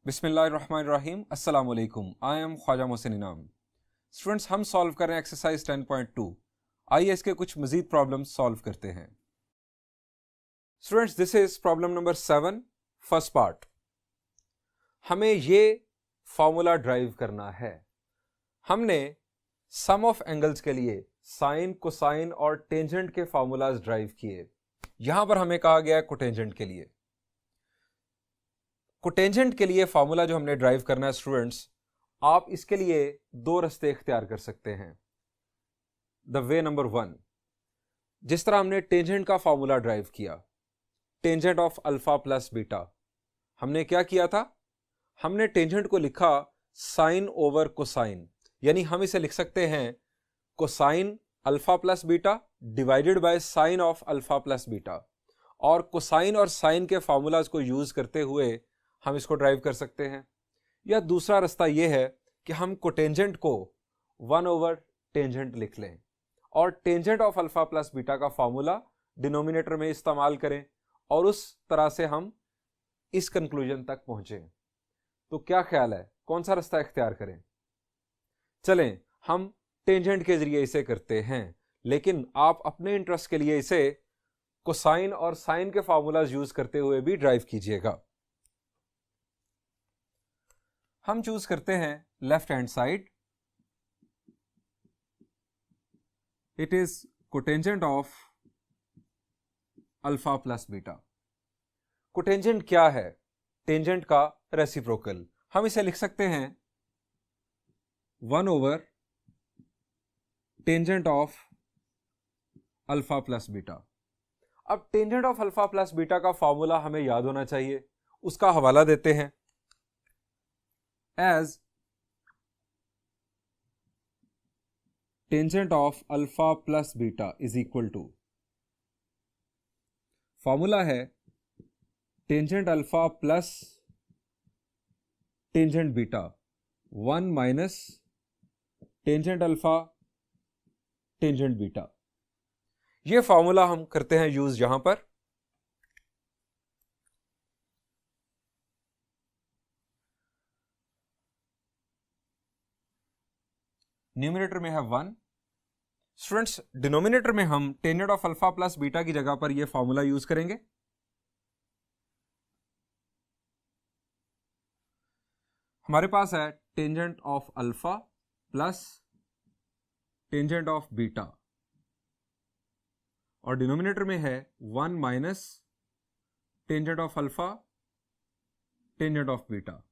बिस्मिल्लाहिर्रहमानिर्रहीम अस्सलाम वालेकुम। आई एम ख्वाजा मोहसिन इनाम। स्टूडेंट्स, हम सॉल्व कर रहे हैं एक्सरसाइज 10.2। आइए इसके कुछ मजीद प्रॉब्लम्स सॉल्व करते हैं। Students, this is problem number 7, first part. हमें ये फॉर्मूला ड्राइव करना है। हमने सम ऑफ एंगल्स के लिए साइन, कोसाइन और टेंजेंट के फॉर्मूलाज ड्राइव किए। यहां पर हमें कहा गया है कोटेंजेंट के लिए। कोटेंजेंट के लिए फॉर्मूला जो हमने ड्राइव करना है स्टूडेंट्स, आप इसके लिए दो रास्ते इख्तियार कर सकते हैं। द वे नंबर 1, जिस तरह हमने टेंजेंट का फॉर्मूला ड्राइव किया, tangent of alpha plus beta, हमने क्या किया था? हमने टेंजेंट को लिखा साइन ओवर कोसाइन, यानी हम इसे लिख सकते हैं cosine alpha plus beta divided by sine of alpha plus beta. और कोसाइन और साइन के फॉर्मूलाज को यूज करते हुए हम इसको ड्राइव कर सकते हैं। या दूसरा रास्ता यह है कि हम कोटेंजेंट को 1 ओवर टेंजेंट लिख लें और tangent of alpha plus beta का फॉर्मूला डिनोमिनेटर में इस्तेमाल करें और उस तरह से हम इस कंक्लूजन तक पहुंचे। तो क्या ख्याल है, कौन सा रास्ता इख्तियार करें? चलें, हम टेंजेंट के जरिए इसे करते हैं, लेकिन आप अपने इंटरेस्ट के लिए इसे कोसाइन और साइन के फॉर्मूलाज यूज करते हुए भी ड्राइव कीजिएगा। हम चूज करते हैं left hand side. It is cotangent of alpha plus beta. Cotangent क्या है? टेंजेंट का रेसिप्रोकल। हम इसे लिख सकते हैं 1 over tangent of alpha plus beta. अब tangent of alpha plus beta का फॉर्मूला हमें याद होना चाहिए, उसका हवाला देते हैं। As tangent of alpha plus beta is equal to, formula है tangent alpha plus tangent beta 1 minus tangent alpha tangent beta. यह फॉर्मूला हम करते हैं यूज यहां पर। न्यूमरेटर में है 1। स्टूडेंट्स, डिनोमिनेटर में हम tangent of alpha plus beta की जगह पर यह फॉर्मूला यूज करेंगे। हमारे पास है tangent of alpha plus tangent of beta और डिनोमिनेटर में है 1 minus tangent of alpha tangent of beta.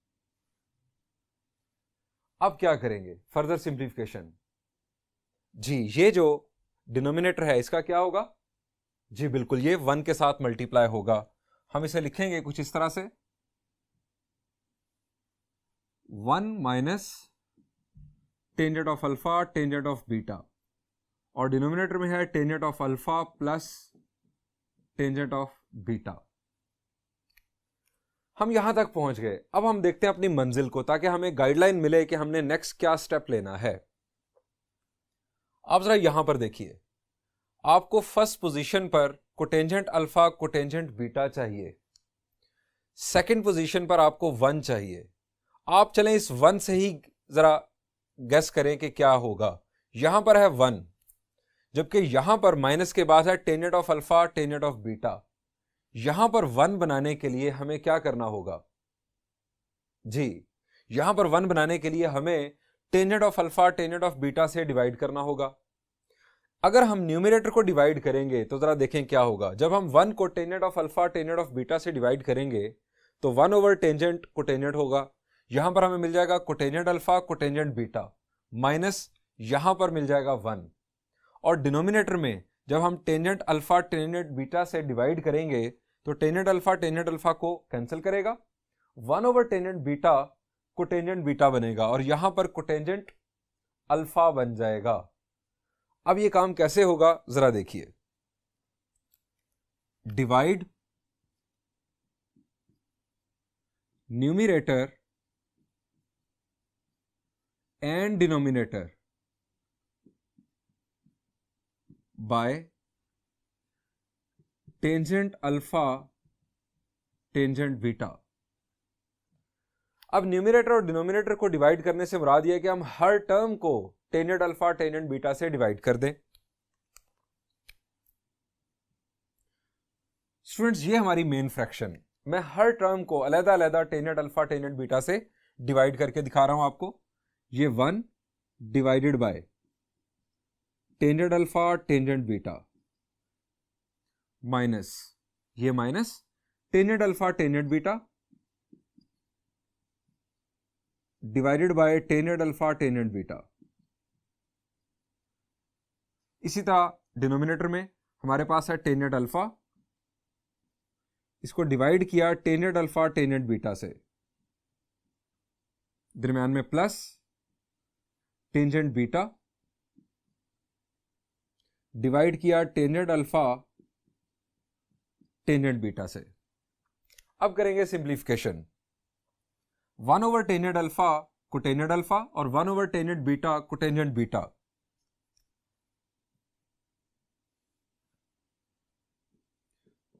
अब क्या करेंगे? Further simplification. जी, ये जो डिनोमिनेटर है इसका क्या होगा? जी बिल्कुल, ये 1 के साथ मल्टीप्लाई होगा। हम इसे लिखेंगे कुछ इस तरह से 1 minus tangent of alpha tangent of beta और डिनोमिनेटर में है tangent of alpha plus tangent of beta. हम यहां तक पहुंच गए। अब हम देखते हैं अपनी मंजिल को, ताकि हमें गाइडलाइन मिले कि हमने नेक्स्ट क्या स्टेप लेना है। आप जरा यहां पर देखिए, आपको फर्स्ट पोजीशन पर कोटेंजेंट अल्फा कोटेंजेंट बीटा चाहिए, सेकंड पोजीशन पर आपको 1 चाहिए। आप चलें इस 1 से ही जरा गेस करें कि क्या होगा। यहां पर है 1, जबकि यहां पर माइनस के बाद है tangent of alpha tangent of beta. यहां पर 1 बनाने के लिए हमें क्या करना होगा? जी, यहां पर 1 बनाने के लिए हमें tangent of alpha tangent of beta से डिवाइड करना होगा। अगर हम न्यूमरेटर को डिवाइड करेंगे तो जरा देखें क्या होगा। जब हम 1 को tangent of alpha tangent of beta से डिवाइड करेंगे तो 1 ओवर टेंजेंट कोटेंजेंट होगा। यहां पर हमें मिल जाएगा cotangent alpha cotangent beta minus यहां पर मिल जाएगा 1। और डिनोमिनेटर में जब हम टेंजेंट अल्फा टेंजेंट बीटा से डिवाइड करेंगे तो टेंजेंट अल्फा को कैंसिल करेगा, 1 over tangent beta cotangent beta बनेगा और यहां पर कोटेंजेंट अल्फा बन जाएगा। अब ये काम कैसे होगा जरा देखिए। Divide numerator and denominator by tangent alpha tangent beta. अब न्यूमरेटर और डिनोमिनेटर को डिवाइड करने से मुराद यह है कि हम हर टर्म को टेंजेंट अल्फा टेंजेंट बीटा से डिवाइड कर दें। स्टूडेंट्स, ये हमारी मेन फ्रैक्शन, मैं हर टर्म को अलग अलग टेंजेंट अल्फा टेंजेंट बीटा से डिवाइड करके दिखा रहा हूं आपको। ये 1 divided by tangent alpha tangent beta minus ये minus tangent alpha tangent beta divided by tangent alpha tangent beta. इसी तरह डिनोमिनेटर में हमारे पास है टेंजेंट अल्फा, इसको डिवाइड किया टेंजेंट अल्फा टेंजेंट बीटा से, दरम्यान में प्लस टेंजेंट बीटा डिवाइड किया टेंजेंट अल्फा टेंजेंट बीटा से। अब करेंगे सिंप्लीफिकेशन। 1 ओवर टेंजेंट अल्फा को टेंजेंट अल्फा और 1 ओवर टेंजेंट बीटा को tangent beta.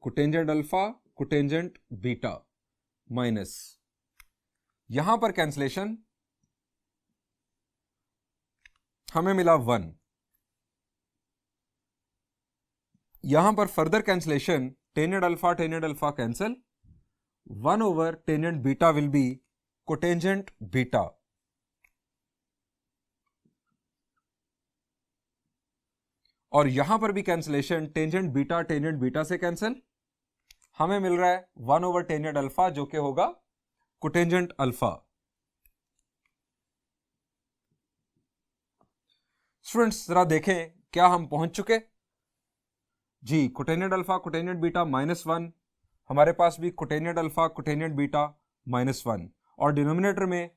Cotangent alpha cotangent beta minus, यहां पर कैंसलेशन हमें मिला 1, यहां पर further cancellation tangent alpha cancel, 1 over tangent beta will B cotangent beta, और यहां पर भी कैंसलेशन टेंजेंट बीटा से कैंसिल, हमें मिल रहा है 1 ओवर टेंजेंट अल्फा जो कि होगा कोटेंजेंट अल्फा। स्टूडेंट्स जरा देखें क्या हम पहुंच चुके जी। कोटेंजेंट अल्फा कोटेंजेंट बीटा -1, हमारे पास भी कोटेंजेंट अल्फा कोटेंजेंट बीटा -1, और डिनोमिनेटर में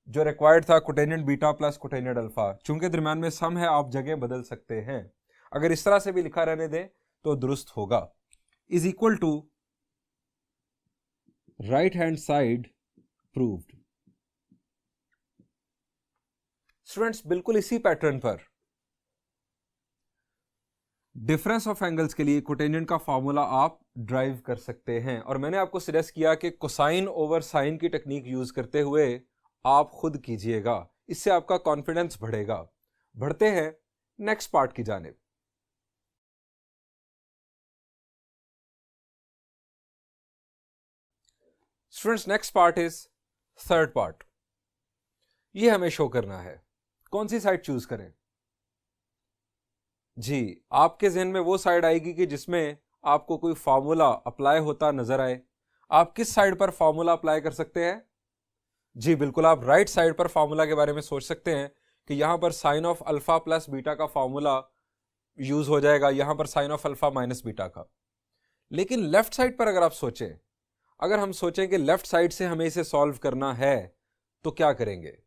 जो रिक्वायर्ड था cotangent beta plus cotangent alpha. चूंकि दरम्यान में सम है, आप जगह बदल सकते हैं, अगर इस तरह से भी लिखा रहने दें तो दुरुस्त होगा। Is equal to right hand side proved. Students, बिल्कुल इसी पैटर्न पर डिफरेंस ऑफ एंगल्स के लिए कोटेंजेंट का फॉर्मूला आप ड्राइव कर सकते हैं, और मैंने आपको सजेस्ट किया कि कोसाइन ओवर साइन की टेक्निक यूज करते हुए आप खुद कीजिएगा, इससे आपका कॉन्फिडेंस बढ़ेगा। बढ़ते हैं नेक्स्ट पार्ट की जानिब। Students, next part is third part. ये हमें शो करना है कौन सी साइड चूज करें। जी, आपके जहन में वो साइड आएगी कि जिसमें आपको कोई फार्मूला अप्लाई होता नजर आए। आप किस साइड पर फार्मूला अप्लाई कर सकते हैं? जी बिल्कुल, आप राइट साइड पर फार्मूला के बारे में सोच सकते हैं कि यहां पर sine of alpha plus beta का फार्मूला यूज हो जाएगा, यहां पर sine of alpha minus beta का। लेकिन लेफ्ट साइड पर अगर आप सोचें, अगर हम सोचें कि लेफ्ट साइड से हमें इसे सॉल्व करना है तो क्या करेंगे?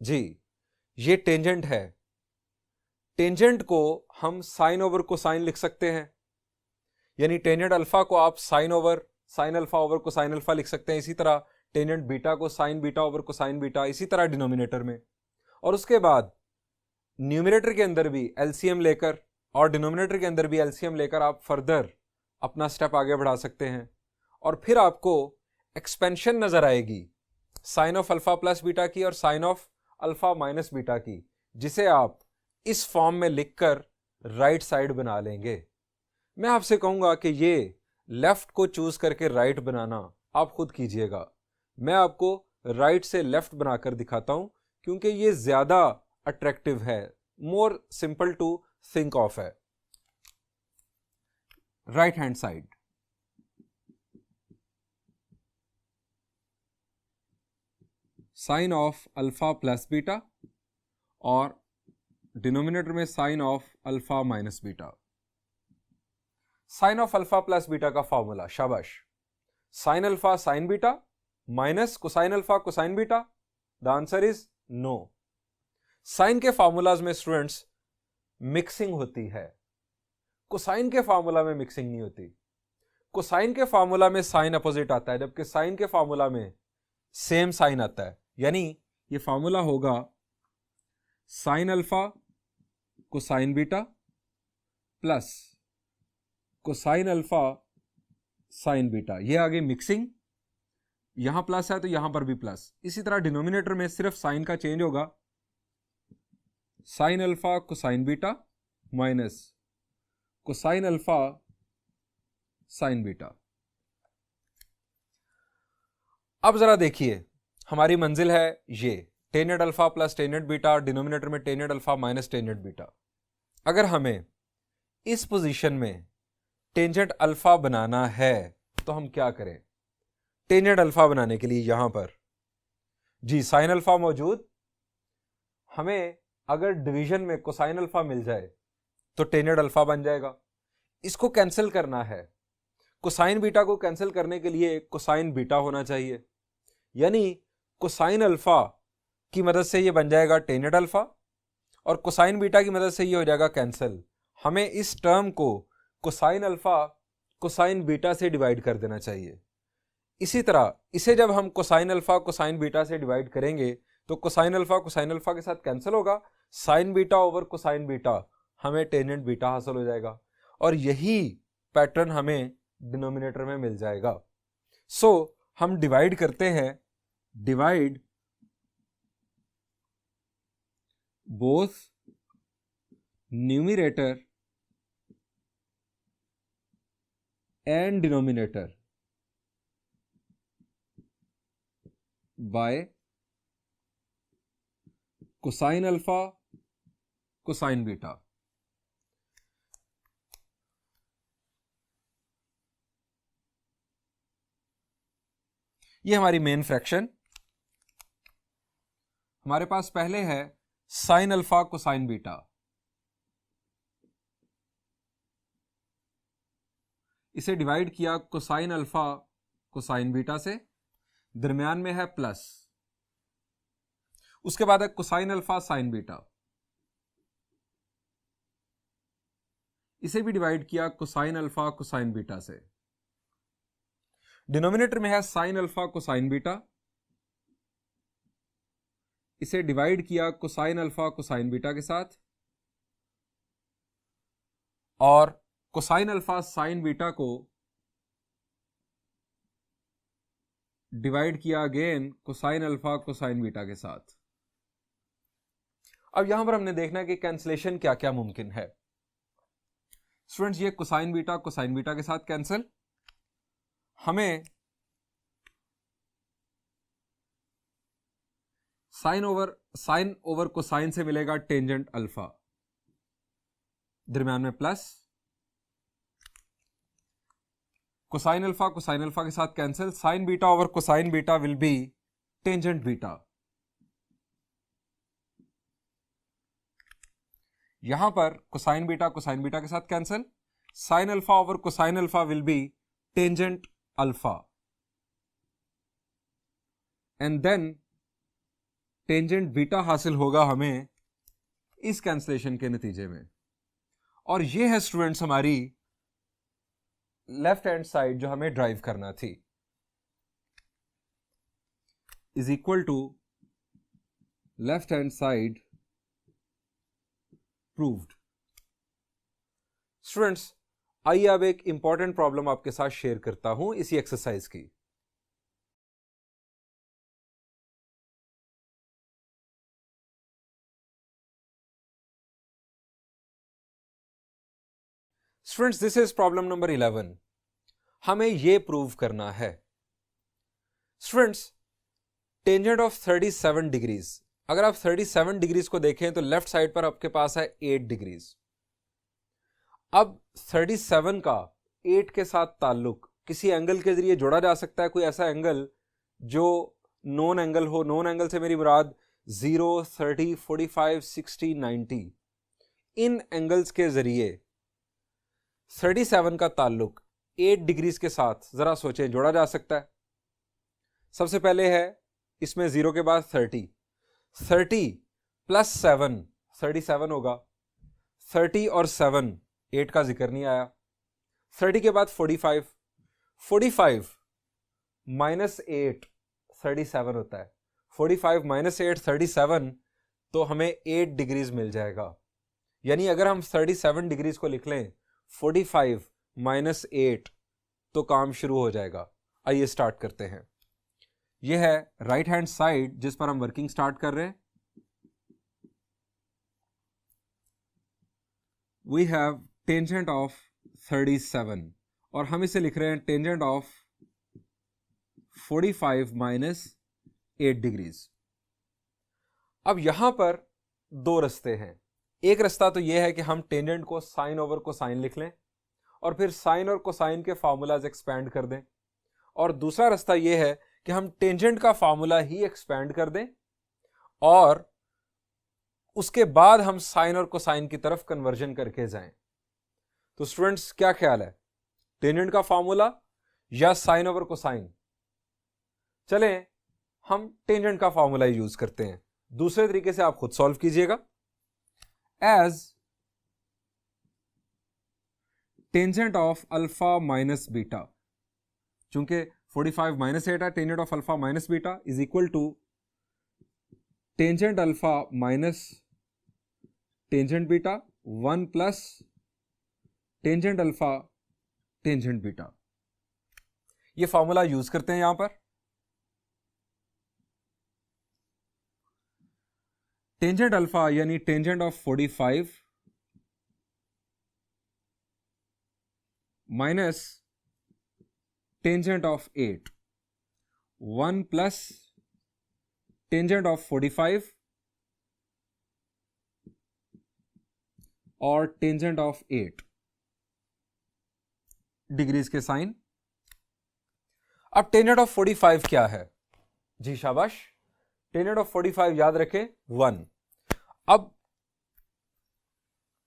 जी, ये टेंजेंट है, टेंजेंट को हम साइन ओवर कोसाइन लिख सकते हैं, यानी टेंजेंट अल्फा को आप sign alpha over cosine alpha लिख सकते हैं। इसी तरह टेंजेंट बीटा को sign beta over cosine beta, इसी तरह डिनोमिनेटर में। और उसके बाद न्यूमरेटर के अंदर भी एलसीएम लेकर और डिनोमिनेटर के अंदर भी एलसीएम लेकर आप फर्दर अपना स्टेप आगे बढ़ा सकते हैं, और फिर आपको एक्सपेंशन नजर आएगी sine of alpha plus beta की और sine of alpha minus beta की, जिसे आप इस फॉर्म में लिखकर राइट साइड बना लेंगे। मैं आपसे कहूंगा कि ये लेफ्ट को चूज करके राइट बनाना आप खुद कीजिएगा। मैं आपको राइट से लेफ्ट बनाकर दिखाता हूं क्योंकि ये ज्यादा अट्रैक्टिव है, more simple to think of है। Right hand side, sine of alpha plus beta और डिनोमिनेटर में sine of alpha minus beta. Sine of alpha plus beta का फॉर्मूला, शाबाश, sine alpha sine beta minus cosine alpha cosine beta. The answer is no. Sine के formulas में students mixing होती है, cosine के formula में mixing नहीं होती। कोसाइन के फॉर्मूला में साइन अपोजिट आता है, जबकि साइन के फॉर्मूला में सेम साइन आता है। यानी ये फॉर्मूला होगा sine alpha cosine beta plus cosine alpha sine beta. ये आगे मिक्सिंग, यहां प्लस है तो यहां पर भी प्लस। इसी तरह डिनोमिनेटर में सिर्फ साइन का चेंज होगा, sine alpha cosine beta minus cosine alpha sine beta. अब जरा देखिए, हमारी मंजिल है ये tan alpha plus tan beta, denominator में tan alpha minus tan beta. अगर हमें इस पोजीशन में टेंजेंट अल्फा बनाना है तो हम क्या करें? टेंजेंट अल्फा बनाने के लिए यहां पर जी साइन अल्फा मौजूद, हमें अगर डिवीजन में कोसाइन अल्फा मिल जाए तो टेंजेंट अल्फा बन जाएगा। इसको कैंसिल करना है, कोसाइन बीटा को कैंसिल करने के लिए कोसाइन बीटा होना चाहिए, यानी कोसाइन अल्फा की मदद से ये बन जाएगा टेंजेंट अल्फा और कोसाइन बीटा की मदद से ये हो जाएगा कैंसिल। हमें इस टर्म को कोसाइन अल्फा कोसाइन बीटा से डिवाइड कर देना चाहिए। इसी तरह इसे जब हम कोसाइन अल्फा कोसाइन बीटा से डिवाइड करेंगे तो कोसाइन अल्फा के साथ कैंसिल होगा, sign beta over cosine beta, हमें टेंजेंट बीटा हासिल हो जाएगा और यही पैटर्न हमें डिनोमिनेटर में मिल जाएगा। सो हम डिवाइड करते हैं, divide both numerator and denominator by cosine alpha cosine beta. ये हमारी मेन फ्रैक्शन। हमारे पास पहले है साइन अल्फा कोसाइन बीटा, इसे डिवाइड किया कोसाइन अल्फा कोसाइन बीटा से, दरमियान में है प्लस, उसके बाद है कोसाइन अल्फा साइन बीटा, इसे भी डिवाइड किया कोसाइन अल्फा कोसाइन बीटा से, डिनोमिनेटर में है साइन अल्फा कोसाइन बीटा, इसे डिवाइड किया कोसाइन अल्फा कोसाइन बीटा के साथ और कोसाइन अल्फा साइन बीटा को डिवाइड किया again cosine alpha cosine beta के साथ। अब यहां पर हमने देखना है कि कैंसिलेशन क्या क्या मुमकिन है। स्टूडेंट्स, ये कोसाइन बीटा के साथ कैंसिल, हमें साइन ओवर कोसाइन से मिलेगा टेंजेंट अल्फा, दरमियान में प्लस, कोसाइन अल्फा के साथ cancel, sine beta over cosine beta will be tangent beta. यहां पर कोसाइन बीटा के साथ cancel, sine alpha over cosine alpha will be tangent alpha and then tangent beta हासिल होगा हमें इस कैंसिलेशन के नतीजे में। और ये है स्टूडेंट्स हमारी लेफ्ट हैंड साइड जो हमें ड्राइव करना थी, is equal to left hand side proved. Students, आइए अब एक इंपॉर्टेंट प्रॉब्लम आपके साथ शेयर करता हूं इसी एक्सरसाइज की। Students, this is problem number 11। हमें यह प्रूव करना है स्टूडेंट्स, टेंजेंट ऑफ 37 डिग्रीज, अगर आप 37 डिग्रीज को देखें तो लेफ्ट साइड पर आपके पास है 8 डिग्रीज। अब 37 का 8 के साथ ताल्लुक किसी एंगल के जरिए जोड़ा जा सकता है, कोई ऐसा एंगल जो नॉन एंगल हो। नॉन एंगल से मेरी मुराद 0, 30, 45, 60, 90, इन एंगल्स के जरिए 37 का ताल्लुक 8 डिग्रीज के साथ जरा सोचें जोड़ा जा सकता है। सबसे पहले है इसमें 0 के बाद 30 प्लस 7 37 होगा, 30 और 7 8 का जिक्र नहीं आया। 30 के बाद 45 माइनस 8 37 होता है, 45 माइनस 8 37, तो हमें 8 डिग्रीज मिल जाएगा। यानी अगर हम 37 डिग्रीज को लिख लें 45 माइनस 8 तो काम शुरू हो जाएगा। आइए स्टार्ट करते हैं। ये है राइट हैंड साइड जिस पर हम वर्किंग स्टार्ट कर रहे हैं। वी हैव टेंजेंट ऑफ 37 और हम इसे लिख रहे हैं टेंजेंट ऑफ 45 माइनस 8 डिग्रीज। अब यहां पर दो रास्ते हैं। एक रास्ता तो यह है कि हम टेंजेंट को साइन ओवर कोसाइन लिख लें और फिर साइन और कोसाइन के फार्मूलाज एक्सपैंड कर दें, और दूसरा रास्ता यह है कि हम टेंजेंट का फार्मूला ही एक्सपैंड कर दें और उसके बाद हम साइन और कोसाइन की तरफ कन्वर्जन करके जाएं। तो स्टूडेंट्स क्या ख्याल है, टेंजेंट का फार्मूला या साइन ओवर कोसाइन? चलें हम टेंजेंट का फार्मूला यूज करते हैं। दूसरे तरीके से आप खुद सॉल्व कीजिएगा। As tangent of alpha minus beta, चूंकि 45 माइनस 8 है, tangent of alpha minus beta is equal to tangent alpha minus tangent beta 1 plus tangent alpha tangent beta. ये फॉर्मूला यूज करते हैं यहां पर। टेंजेंट अल्फा यानी tangent of 45 minus tangent of 8, 1 plus tangent of 45 और tangent of 8 degrees के sine. अब tangent of 45 क्या है? जी शाबाश, टेंजेंट ऑफ 45 याद रखें 1। अब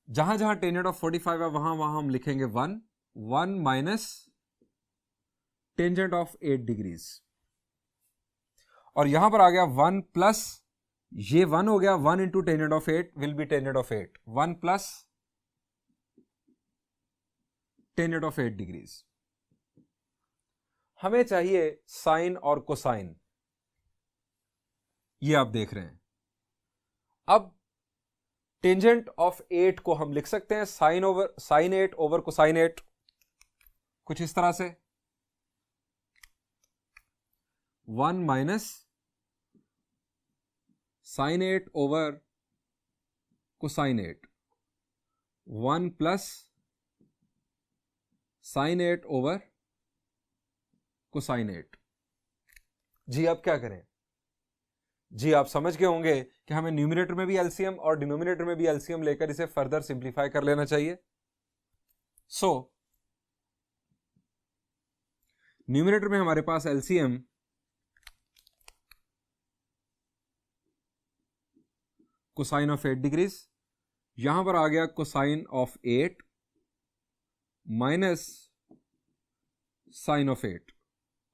जहां जहां टेंजेंट ऑफ 45 है वहां वहां हम लिखेंगे 1 माइनस टेंजेंट ऑफ 8 डिग्रीज, और यहां पर आ गया 1 प्लस, ये 1 हो गया, 1 into tangent of 8 will be tangent of 8, 1 plus tangent of 8 degrees. हमें चाहिए साइन और कोसाइन, ये आप देख रहे हैं। अब टेंजेंट ऑफ 8 को हम लिख सकते हैं साइन 8 ओवर कोसाइन 8, कुछ इस तरह से 1 minus sine 8 over cosine 8, 1 plus sine 8 over cosine 8। जी अब क्या करें? जी आप समझ गए होंगे कि हमें न्यूमरेटर में भी एलसीएम और डिनोमिनेटर में भी एलसीएम लेकर इसे फर्दर सिंप्लीफाई कर लेना चाहिए। सो न्यूमरेटर में हमारे पास एलसीएम कोसाइन ऑफ 8 डिग्रीज, यहां पर आ गया cosine of 8 minus sine of 8,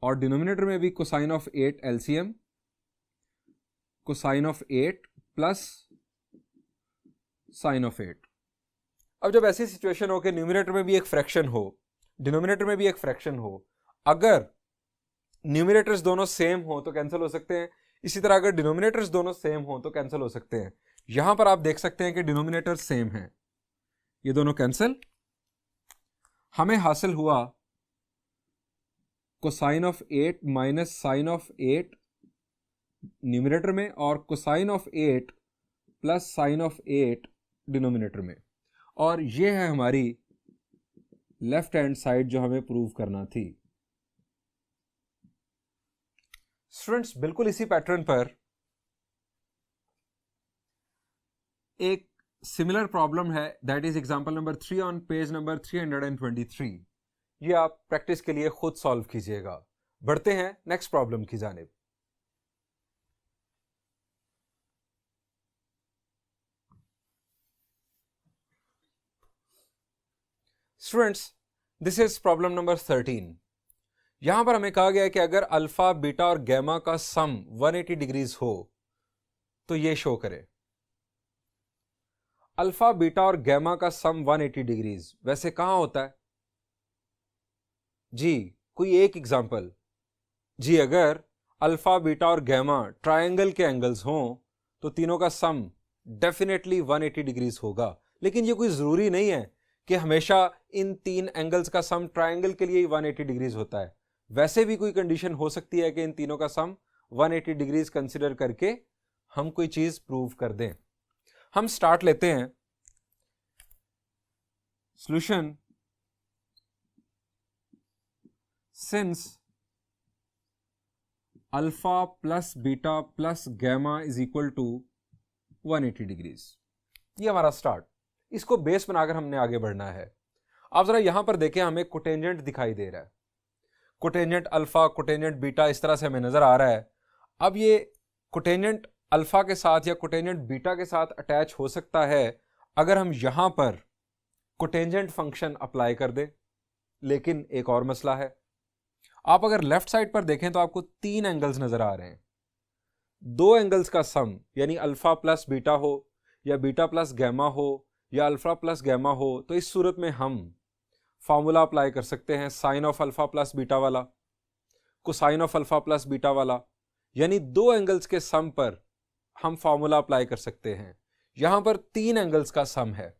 और डिनोमिनेटर में भी cosine of 8 LCM cosine of 8 plus sine of 8। अब जब ऐसी सिचुएशन हो कि न्यूमरेटर में भी एक फ्रैक्शन हो, डिनोमिनेटर में भी एक फ्रैक्शन हो, अगर न्यूमरेटर्स दोनों सेम हो तो कैंसिल हो सकते हैं, इसी तरह अगर डिनोमिनेटर्स दोनों सेम हो तो कैंसिल हो सकते हैं। यहां पर आप देख सकते हैं कि डिनोमिनेटर सेम है, ये दोनों कैंसिल। हमें हासिल हुआ cosine of 8 minus sine of 8 numerator में और cosine of 8 plus sine of 8 denominator में, और ये है हमारी लेफ्ट हैंड साइड जो हमें प्रूव करना थी। स्टूडेंट्स बिल्कुल इसी पैटर्न पर एक सिमिलर प्रॉब्लम है, that is example number 3 on page number 323। ये आप प्रैक्टिस के लिए खुद सॉल्व कीजिएगा। बढ़ते हैं नेक्स्ट प्रॉब्लम की जानिब। Students this is problem number 13। यहां पर हमें कहा गया है कि अगर अल्फा बीटा और गैमा का सम 180 डिग्रीज हो तो ये शो करे। अल्फा बीटा और गैमा का सम 180 डिग्रीज वैसे कहां होता है? जी कोई एक एग्जांपल। जी अगर अल्फा बीटा और गैमा ट्रायंगल के एंगल्स हों तो तीनों का सम डेफिनेटली 180 डिग्रीज होगा, लेकिन ये कोई जरूरी नहीं है कि हमेशा इन तीन एंगल्स का सम ट्रायंगल के लिए ही 180 डिग्रीज होता है। वैसे भी कोई कंडीशन हो सकती है कि इन तीनों का सम 180 डिग्रीज कंसिडर करके हम कोई चीज प्रूव कर दें। हम स्टार्ट लेते हैं। Solution since alpha plus beta plus gamma is equal to 180 degrees. ये हमारा स्टार्ट, इसको बेस बनाकर हमने आगे बढ़ना है। आप जरा यहां पर देखें, हमें कोटेंजेंट दिखाई दे रहा है, कोटेंजेंट अल्फा कोटेंजेंट बीटा इस तरह से हमें नजर आ रहा है। अब ये कोटेंजेंट अल्फा के साथ या कोटेंजेंट बीटा के साथ अटैच हो सकता है अगर हम यहां पर कोटेंजेंट फंक्शन अप्लाई कर दें। लेकिन एक और मसला है, आप अगर लेफ्ट साइड पर देखें तो आपको 3 एंगल्स नजर आ रहे हैं। 2 एंगल्स का सम यानी अल्फा प्लस बीटा हो या बीटा प्लस गैमा हो या अल्फा प्लस गैमा हो, तो इस सूरत में हम फार्मूला अप्लाई कर सकते हैं sine of alpha plus beta वाला, cosine of alpha plus beta वाला, यानी 2 एंगल्स के सम पर हम फार्मूला अप्लाई कर सकते हैं। यहां पर 3 एंगल्स का सम है,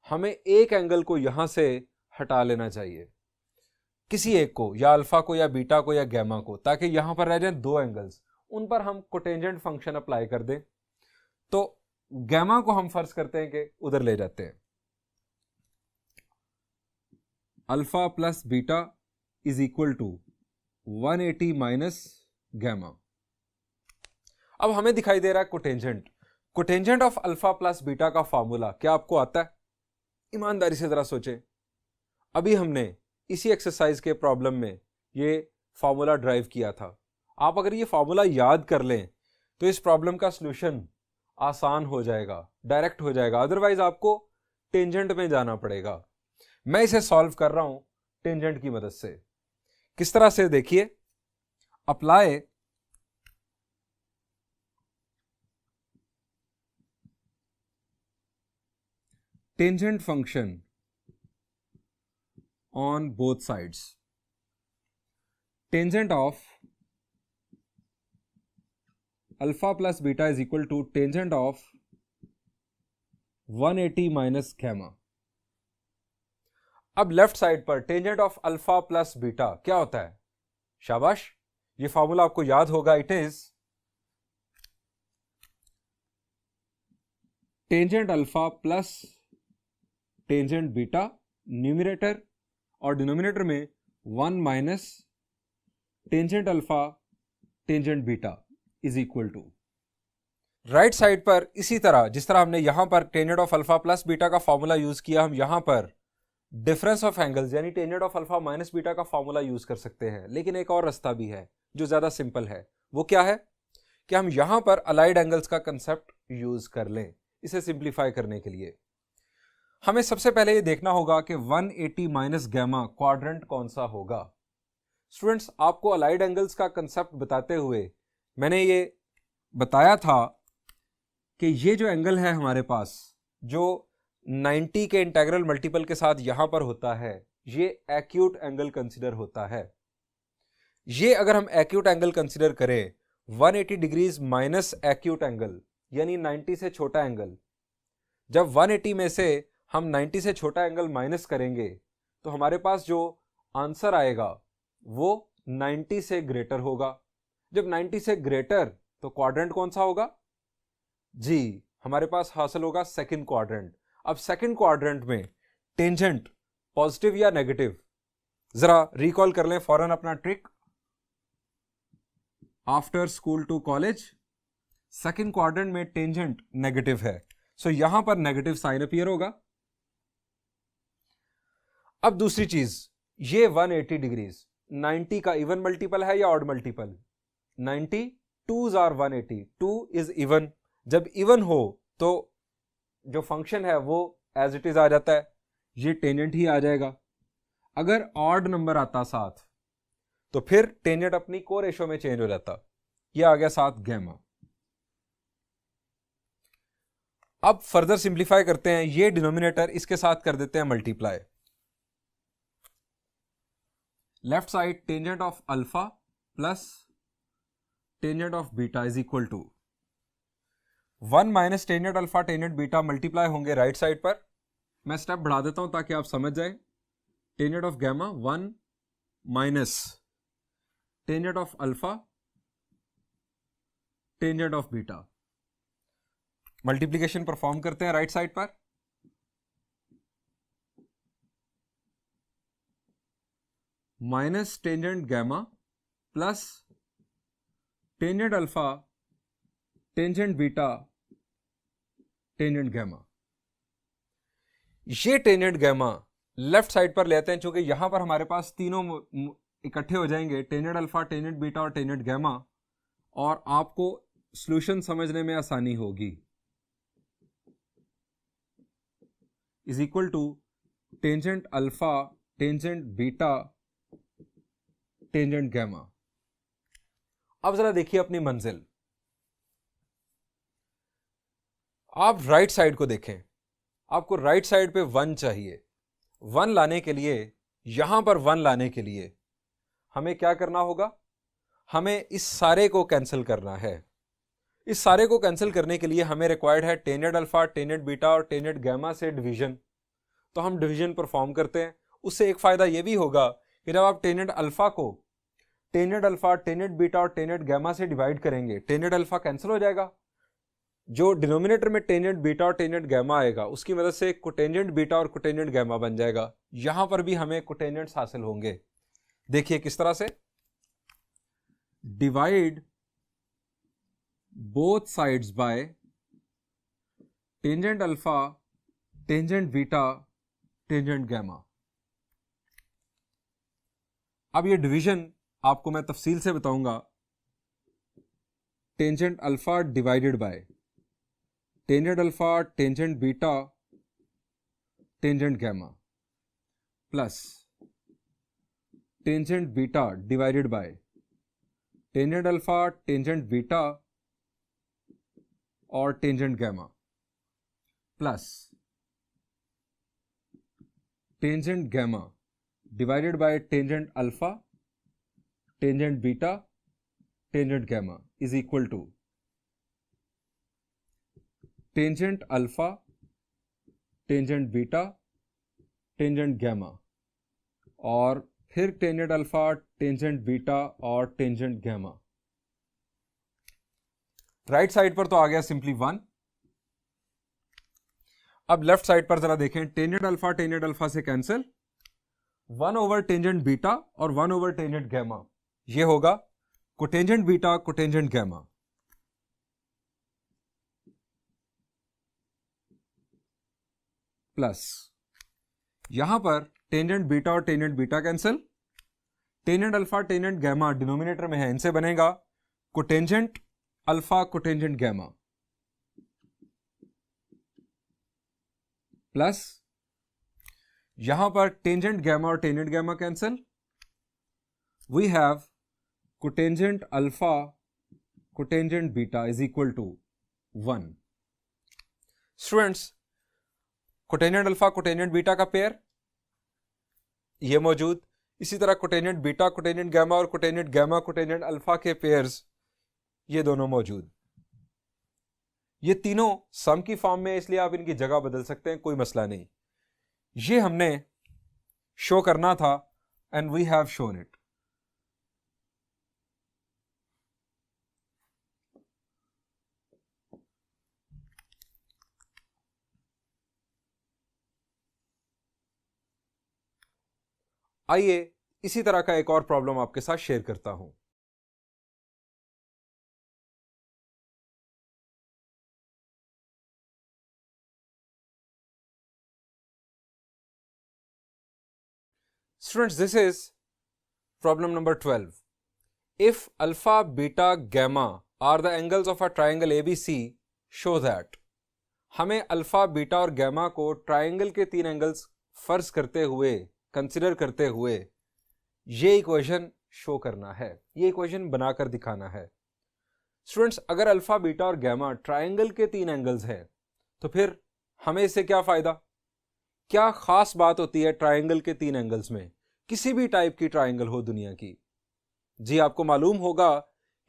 हमें एक एंगल को यहां से हटा लेना चाहिए, किसी एक को, या अल्फा को या बीटा को या गैमा को, ताकि यहां पर रह जाए 2 एंगल्स, उन पर हम कोटेंजेंट फंक्शन अप्लाई कर दें। तो गैमा को हम फर्ज करते हैं कि उधर ले जाते हैं, alpha plus beta is equal to 180 minus gamma. अब हमें दिखाई दे रहा है cotangent, cotangent of alpha plus beta का फॉर्मूला क्या आपको आता है? ईमानदारी से जरा सोचें। अभी हमने इसी एक्सरसाइज के प्रॉब्लम में ये फॉर्मूला ड्राइव किया था। आप अगर ये फॉर्मूला याद कर लें तो इस प्रॉब्लम का सॉल्यूशन आसान हो जाएगा, डायरेक्ट हो जाएगा, अदरवाइज आपको टेंजेंट में जाना पड़ेगा। मैं इसे सॉल्व कर रहा हूं टेंजेंट की मदद से। किस तरह से, देखिए, apply tangent function on both sides. Tangent of alpha plus beta is equal to tangent of 180 minus gamma. अब लेफ्ट साइड पर tangent of alpha plus beta क्या होता है? शाबाश, ये फॉर्मूला आपको याद होगा। It is tangent alpha plus tangent beta, numerator और डिनोमिनेटर में 1 minus tangent alpha tangent beta is equal to. Right side पर इसी तरह, जिस तरह हमने यहां पर tangent of alpha plus beta का फॉर्मूला यूज किया, हम यहां पर डिफरेंस ऑफ एंगल्स यानी tangent of alpha minus beta का फॉर्मूला यूज कर सकते हैं। लेकिन एक और रास्ता भी है जो ज्यादा सिंपल है। वो क्या है कि हम यहां पर अलाइड एंगल्स का कंसेप्ट यूज कर लें। इसे सिंप्लीफाई करने के लिए हमें सबसे पहले ये देखना होगा कि 180 माइनस गैमा क्वाड्रेंट कौन सा होगा। स्टूडेंट्स, आपको अलाइड एंगल्स का कंसेप्ट बताते हुए मैंने ये बताया था कि ये जो एंगल है हमारे पास, जो 90 के इंटेग्रल मल्टीपल के साथ यहां पर होता है, ये एक्यूट एंगल कंसिडर होता है। ये अगर हम एक्यूट एंगल कंसिडर करें 180 डिग्रीज माइनस एक्यूट एंगल यानी 90 से छोटा एंगल, जब 180 में से हम 90 से छोटा एंगल माइनस करेंगे तो हमारे पास जो आंसर आएगा वो 90 से ग्रेटर होगा। जब 90 से ग्रेटर तो क्वाड्रेंट कौन सा होगा? जी, हमारे पास हासिल होगा सेकंड क्वाड्रेंट। अब सेकंड क्वाड्रेंट में टेंजेंट पॉजिटिव या नेगेटिव, जरा रिकॉल कर लें फौरन अपना trick after school to college. Second quadrant में टेंजेंट नेगेटिव है, सो यहां पर नेगेटिव साइन अपीयर होगा। अब दूसरी चीज, ये 180 डिग्रीज 90 का इवन मल्टीपल है या odd multiple? 90 2s are 180, 2 is even. जब इवन हो तो जो फंक्शन है वो एज इट इज आ जाता है, ये टेंजेंट ही आ जाएगा। अगर ऑड नंबर आता साथ तो फिर टेंजेंट अपनी को रेशो में चेंज हो जाता। ये आ गया साथ गैमा। अब फर्दर सिंप्लीफाई करते हैं, ये डिनोमिनेटर इसके साथ कर देते हैं multiply. Left side tangent of alpha plus tangent of beta is equal to 1 minus tangent alpha tangent beta multiply होंगे राइट साइड पर। मैं स्टेप बढ़ा देता हूं ताकि आप समझ जाए। Tangent of gamma 1 minus tangent of alpha tangent of beta. Multiplication perform करते हैं राइट साइड पर, minus tangent gamma plus tangent alpha tangent beta tangent gamma. ये टेंजेंट गैमा लेफ्ट साइड पर लेते हैं, क्योंकि यहां पर हमारे पास तीनों इकट्ठे हो जाएंगे, टेंजेंट अल्फा टेंजेंट बीटा और टेंजेंट गैमा, और आपको सॉल्यूशन समझने में आसानी होगी। Is equal to tangent alpha tangent beta tangent gamma. अब जरा देखिए अपनी मंजिल, आप राइट साइड को देखें, आपको राइट साइड पे 1 चाहिए। 1 लाने के लिए, यहां पर 1 लाने के लिए हमें क्या करना होगा, हमें इस सारे को कैंसिल करना है। इस सारे को कैंसिल करने के लिए हमें रिक्वायर्ड है टेंजेंट अल्फा टेंजेंट बीटा और टेंजेंट गैमा से डिवीजन। तो हम डिवीजन परफॉर्म करते हैं। उससे एक फायदा यह भी होगा कि जब आप टेंजेंट अल्फा को टेंजेंट अल्फा टेंजेंट बीटा और टेंजेंट गैमा से डिवाइड करेंगे, टेंजेंट अल्फा कैंसिल हो जाएगा, जो डिनोमिनेटर में टेंजेंट बीटा और टेंजेंट गैमा आएगा उसकी मदद से कोटेंजेंट बीटा और कोटेंजेंट गैमा बन जाएगा। यहां पर भी हमें कोटेंजेंट्स हासिल होंगे। देखिए किस तरह से, divide both sides by tangent alpha tangent beta tangent gamma. अब ये डिवीजन आपको मैं तफसील से बताऊंगा। Tangent alpha divided by tangent alpha tangent beta tangent gamma plus tangent beta divided by tangent alpha tangent beta और tangent gamma plus tangent gamma divided by tangent alpha tangent beta tangent gamma is equal to tangent alpha tangent beta tangent gamma और फिर tangent alpha tangent beta और tangent gamma. Right side पर तो आ गया simply 1। अब left side पर जरा देखें, टेंजेंट अल्फा से कैंसिल, 1 ओवर टेंजेंट बीटा और 1 ओवर टेंजेंट गैमा, ये होगा cotangent beta cotangent gamma plus यहां पर टेंजेंट बीटा और tangent beta cancel, tangent alpha tangent gamma denominator में है, इनसे बनेगा cotangent alpha cotangent gamma plus यहां पर टेंजेंट गैमा और tangent gamma cancel, we have cotangent alpha cotangent beta is equal to 1। Students, cotangent alpha cotangent beta का pair ये मौजूद, इसी तरह कोटेंजेंट बीटा कोटेंजेंट गैमा और कोटेंजेंट गैमा कोटेंजेंट अल्फा के पेयर्स ये दोनों मौजूद। ये तीनों सम की फॉर्म में, इसलिए आप इनकी जगह बदल सकते हैं, कोई मसला नहीं। ये हमने शो करना था and we have shown it. आइए इसी तरह का एक और प्रॉब्लम आपके साथ शेयर करता हूं। Students, this is problem number 12. If alpha, beta, gamma are the angles of a triangle ABC, show that। हमें अल्फा बीटा और गैमा को ट्राइंगल के 3 एंगल्स फर्ज करते हुए, कंसिडर करते हुए ये इक्वेशन शो करना है, ये इक्वेशन बनाकर दिखाना है। स्टूडेंट्स, अगर अल्फा बीटा और गैमा ट्राइंगल के 3 एंगल्स हैं तो फिर हमें इससे क्या फायदा, क्या खास बात होती है ट्राइंगल के 3 एंगल्स में, किसी भी टाइप की ट्राइंगल हो दुनिया की। जी आपको मालूम होगा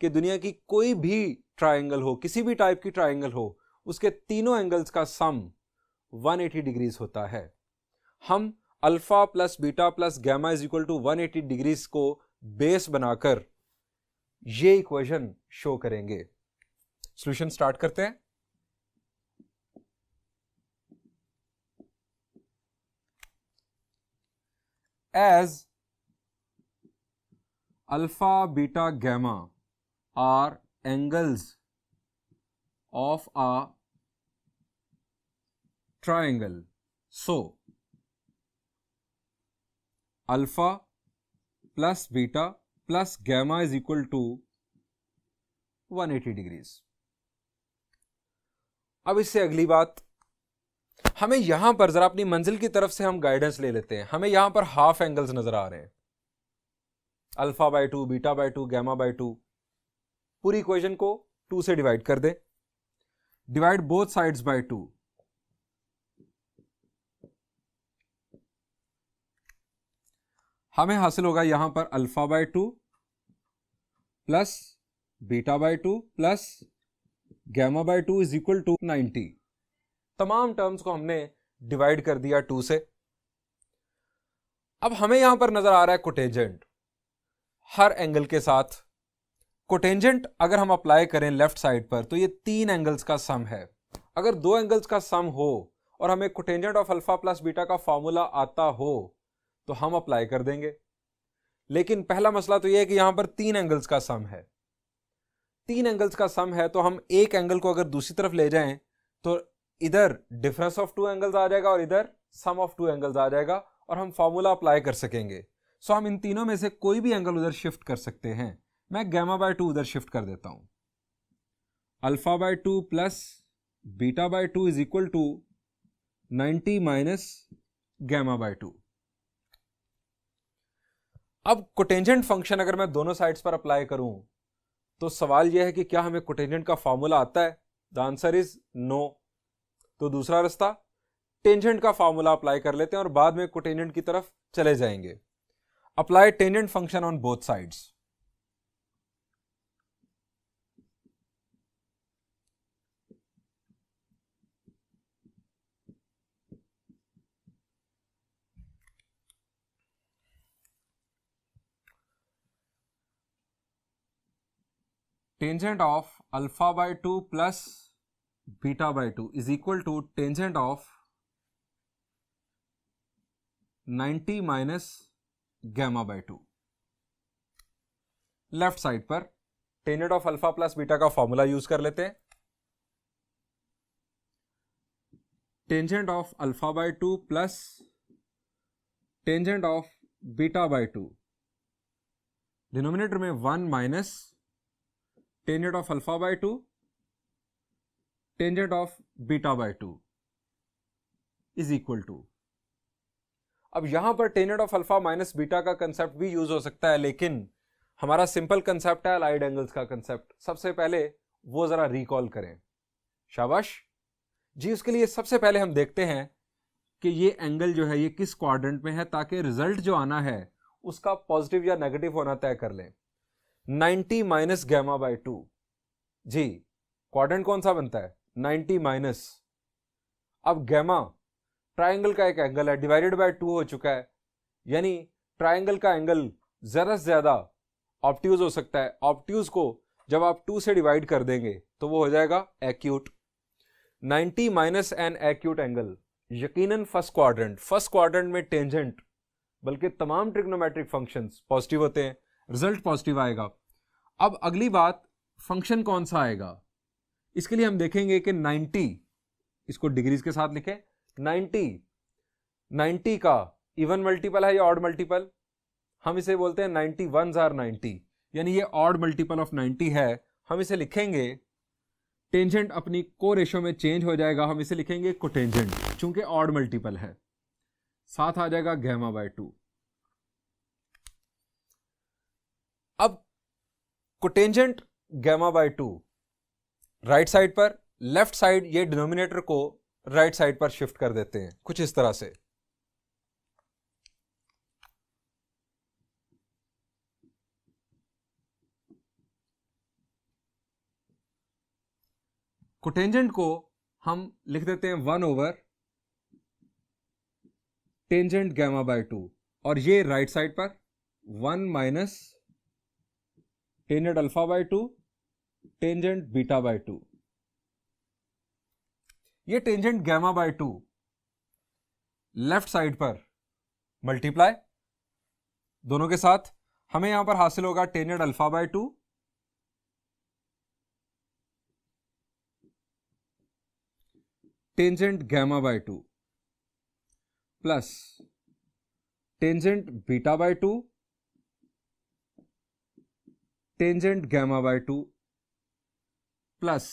कि दुनिया की कोई भी ट्राइंगल हो, किसी भी टाइप की ट्राइंगल हो, उसके तीनों एंगल्स का सम 180 डिग्रीज होता है। हम alpha plus beta plus gamma is equal to 180 degrees को बेस बनाकर ये इक्वेशन शो करेंगे। सॉल्यूशन स्टार्ट करते हैं। As alpha beta gamma are angles of a triangle, so alpha plus beta plus gamma is equal to 180 degrees। अब इससे अगली बात, हमें यहां पर जरा अपनी मंजिल की तरफ से हम गाइडेंस ले लेते हैं। हमें यहां पर हाफ एंगल्स नजर आ रहे हैं, alpha by 2, beta by 2, gamma by 2। पूरी इक्वेशन को 2 से डिवाइड कर दें, डिवाइड बोथ साइड्स बाय 2। हमें हासिल होगा यहां पर alpha by 2 plus beta by 2 plus gamma by 2 is equal to 90। तमाम टर्म्स को हमने डिवाइड कर दिया 2 से। अब हमें यहां पर नजर आ रहा है कोटेंजेंट हर एंगल के साथ। कोटेंजेंट अगर हम अप्लाई करें लेफ्ट साइड पर तो ये 3 एंगल्स का सम है। अगर 2 एंगल्स का सम हो और हमें cotangent of alpha plus beta का फॉर्मूला आता हो तो हम अप्लाई कर देंगे। लेकिन पहला मसला तो यह है कि यहां पर 3 एंगल्स का सम है। 3 एंगल्स का सम है तो हम एक एंगल को अगर दूसरी तरफ ले जाएं तो इधर डिफरेंस ऑफ 2 एंगल्स आ जाएगा और इधर सम ऑफ 2 एंगल्स आ जाएगा और हम फॉर्मूला अप्लाई कर सकेंगे। सो हम इन तीनों में से कोई भी एंगल उधर शिफ्ट कर सकते हैं। मैं गैमा बाय 2 उधर शिफ्ट कर देता हूं। Alpha by 2 plus beta by 2 is equal to 90 minus gamma by 2। अब कोटेंजेंट फंक्शन अगर मैं दोनों साइड्स पर अप्लाई करूं तो सवाल यह है कि क्या हमें कोटेंजेंट का फॉर्मूला आता है? The answer is no. तो दूसरा रास्ता, टेंजेंट का फॉर्मूला अप्लाई कर लेते हैं और बाद में कोटेंजेंट की तरफ चले जाएंगे। Apply tangent function on both sides. Tangent of alpha by 2 plus beta by 2 is equal to tangent of 90 minus gamma by 2। Left side पर tangent of alpha plus beta का फॉर्मूला यूज कर लेते हैं। Tangent of alpha by 2 plus tangent of beta by 2, denominator में 1 minus tangent of alpha by 2 tangent of beta by 2 is equal to. अब यहां पर tangent of alpha minus beta का concept भी यूज हो सकता है, लेकिन हमारा सिंपल कंसेप्ट है अलाइड एंगल्स का कंसेप्ट। सबसे पहले वो जरा रिकॉल करें। शाबाश जी। उसके लिए सबसे पहले हम देखते हैं कि ये एंगल जो है ये किस क्वाड्रेंट में है, ताकि रिजल्ट जो आना है उसका पॉजिटिव या नेगेटिव होना तय कर लें। 90 माइनस गैमा बाय 2 जी, क्वाड्रेंट कौन सा बनता है? 90 माइनस। अब गैमा ट्राइंगल का एक एंगल है, डिवाइडेड बाय 2 हो चुका है, यानी ट्राइंगल का एंगल ज्यादा से ज्यादा ऑब्ट्यूज हो सकता है। ऑब्ट्यूज को जब आप 2 से डिवाइड कर देंगे तो वो हो जाएगा acute. 90 minus an acute angle, यकीनन फर्स्ट क्वाड्रेंट में टेंजेंट बल्कि तमाम ट्रिग्नोमेट्रिक फंक्शंस पॉजिटिव होते हैं, रिजल्ट पॉजिटिव आएगा। अब अगली बात, फंक्शन कौन सा आएगा? इसके लिए हम देखेंगे कि 90, इसको डिग्रीज के साथ लिखें, 90 का इवन मल्टीपल है या ऑड मल्टीपल? हम इसे बोलते हैं 91s आर 90, यानी ये ऑड मल्टीपल ऑफ 90 है। हम इसे लिखेंगे, टेंजेंट अपनी को रेशो में चेंज हो जाएगा, हम इसे लिखेंगे कोटेंजेंट, चूंकि ऑड मल्टीपल है। साथ आ जाएगा गैमा बाय 2। अब cotangent gamma by 2 right side पर, लेफ्ट साइड ये डिनोमिनेटर को राइट साइड पर शिफ्ट कर देते हैं कुछ इस तरह से। कोटेंजेंट को हम लिख देते हैं 1 ओवर टेंजेंट गैमा बाय 2, और ये राइट साइड पर 1 minus tangent alpha by 2 tangent beta by 2, ये tangent gamma by 2 left side पर मल्टीप्लाई दोनों के साथ हमें यहां पर हासिल होगा tangent alpha by 2 tangent gamma by 2 plus tangent beta by 2 tangent gamma by 2 plus,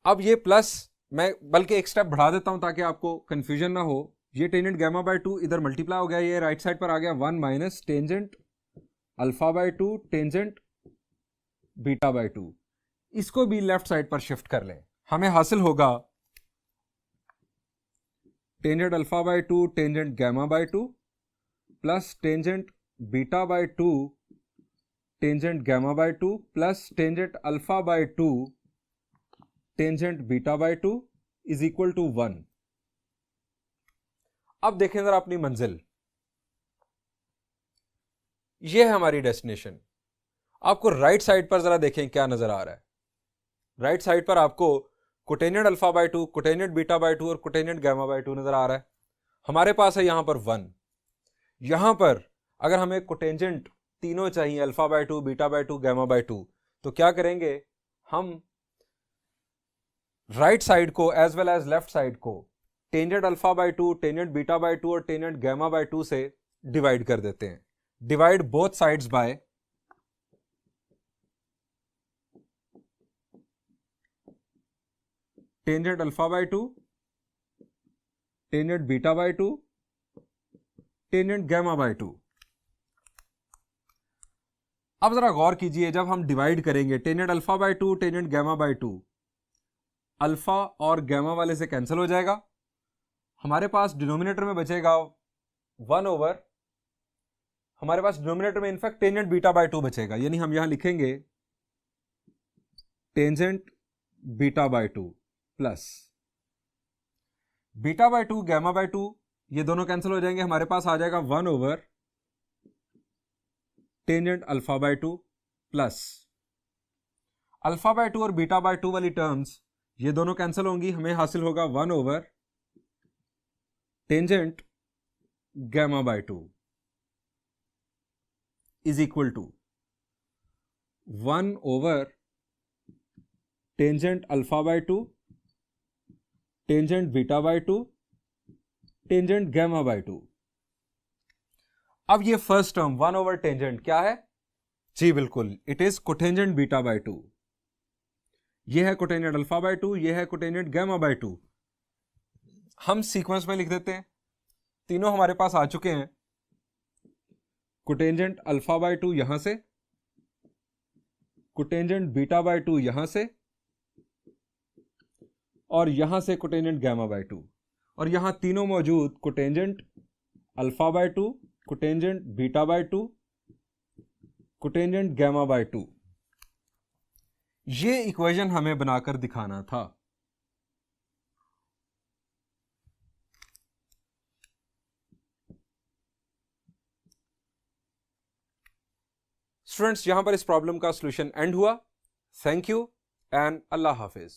अब ये प्लस मैं बल्कि एक स्टेप बढ़ा देता हूं ताकि आपको कंफ्यूजन ना हो। ये टेंजेंट गैमा बाय 2 इधर मल्टीप्लाई हो गया, ये राइट साइड पर आ गया 1 minus tangent alpha by 2 tangent beta by 2। इसको भी लेफ्ट साइड पर शिफ्ट कर लें, हमें हासिल होगा tangent alpha by 2 tangent gamma by 2 plus tangent beta by 2 tangent gamma by 2 plus tangent alpha by 2 tangent beta by 2 is equal to 1। अब देखें जरा अपनी मंजिल, यह है हमारी डेस्टिनेशन। आपको राइट साइड पर जरा देखें क्या नजर आ रहा है। राइट साइड पर आपको cotangent alpha by 2, cotangent beta by 2 और कोटेंजेंट गैमा बाय 2 नजर आ रहा है। हमारे पास है यहां पर 1। यहां पर अगर हमें कोटेंजेंट तीनों चाहिए, alpha by 2 beta by 2 gamma by 2, तो क्या करेंगे, हम राइट साइड को as well as left side को tangent alpha by 2 tangent beta by 2 और टेंजेंट गैमा बाय 2 से डिवाइड कर देते हैं। Divide both sides by tangent alpha by 2 tangent beta by 2 tangent gamma by 2। अब जरा गौर कीजिए, जब हम डिवाइड करेंगे tangent alpha by 2 tangent gamma by 2, alpha और गैमा वाले से कैंसिल हो जाएगा। हमारे पास डिनोमिनेटर में बचेगा 1 ओवर, हमारे पास डिनोमिनेटर में इनफैक्ट टेंजेंट बीटा बाय 2 बचेगा, यानी हम यहां लिखेंगे tangent beta by 2 plus beta by 2 gamma by 2, ये दोनों कैंसिल हो जाएंगे। हमारे पास आ जाएगा 1 over tangent alpha by 2 plus alpha by 2 और बीटा बाय 2 वाली टर्म्स ये दोनों कैंसिल होंगी, हमें हासिल होगा 1 over tangent gamma by 2 is equal to 1 over tangent alpha by 2 tangent beta by 2 tangent gamma by 2। अब ये फर्स्ट टर्म 1 ओवर टेंजेंट क्या है, जी बिल्कुल, it is cotangent beta by 2। ये है कोटेंजेंट अल्फा बाय 2, ये है कोटेंजेंट गैमा बाय 2। हम सीक्वेंस में लिख देते हैं, तीनों हमारे पास आ चुके हैं। कोटेंजेंट अल्फा बाय 2 यहां से, कोटेंजेंट बीटा बाय 2 यहां से, और यहां से कोटेंजेंट गैमा बाय 2, और यहां तीनों मौजूद cotangent alpha by 2 cotangent beta by 2 cotangent gamma by 2। ये इक्वेशन हमें बनाकर दिखाना था। स्टूडेंट्स, यहां पर इस प्रॉब्लम का सॉल्यूशन एंड हुआ। Thank you and Allah Hafiz.